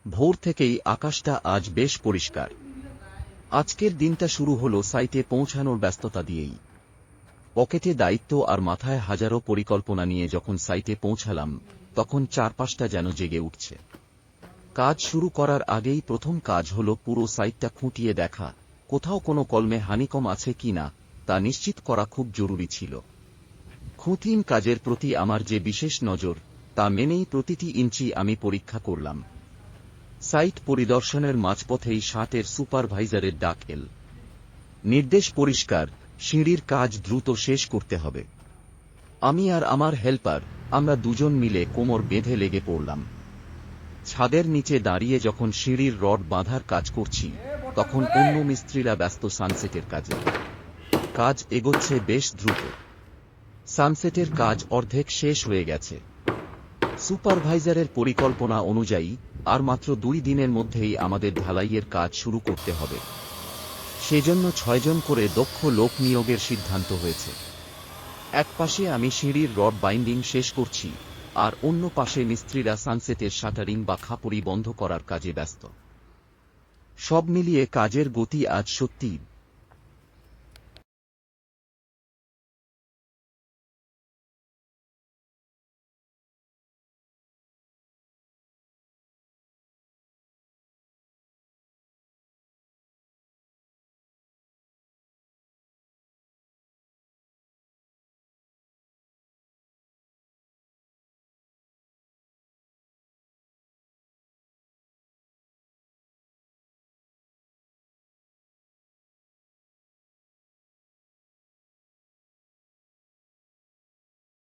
ভোর থেকেই আকাশটা আজ বেশ পরিষ্কার। আজকের দিনটা শুরু হলো সাইটে পৌঁছানোর ব্যস্ততা দিয়েই। পকেটে দায়িত্ব আর মাথায় হাজারো পরিকল্পনা নিয়ে যখন সাইটে পৌঁছালাম, তখন চারপাশটা যেন জেগে উঠছে। কাজ শুরু করার আগেই প্রথম কাজ হলো পুরো সাইটটা খুঁটিয়ে দেখা, কোথাও কোনো কলমে হানিকম আছে কিনা তা নিশ্চিত করা খুব জরুরি ছিল। খুঁটিন কাজের প্রতি আমার যে বিশেষ নজর, তা মেনেই প্রতিটি ইঞ্চি আমি পরীক্ষা করলাম। সাইট পরিদর্শনের মাঝপথেই শাটের সুপারভাইজারের ডাক এল। নির্দেশ পরিষ্কার, সিঁড়ির কাজ দ্রুত শেষ করতে হবে। আমি আর আমার হেল্পার, আমরা দুজন মিলে কোমর বেঁধে লেগে পড়লাম। ছাদের নিচে দাঁড়িয়ে যখন সিঁড়ির রড বাঁধার কাজ করছি, তখন অন্য মিস্ত্রিরা ব্যস্ত সানসেটের কাজে। কাজ এগোচ্ছে বেশ দ্রুত। সানসেটের কাজ অর্ধেক শেষ হয়ে গেছে। সুপারভাইজারের পরিকল্পনা অনুযায়ী আর মাত্র 2 দিনের মধ্যেই আমাদের ঢালাইয়ের কাজ শুরু করতে হবে। সেজন্য 6 জন করে দক্ষ লোক নিয়োগের সিদ্ধান্ত হয়েছে। এক পাশে আমি সিঁড়ির রড বাইন্ডিং শেষ করছি, আর অন্য পাশে মিস্ত্রিরা সানসেটের শাটারিং বা খাপড়ি বন্ধ করার কাজে ব্যস্ত। সব মিলিয়ে কাজের গতি আজ সত্যিই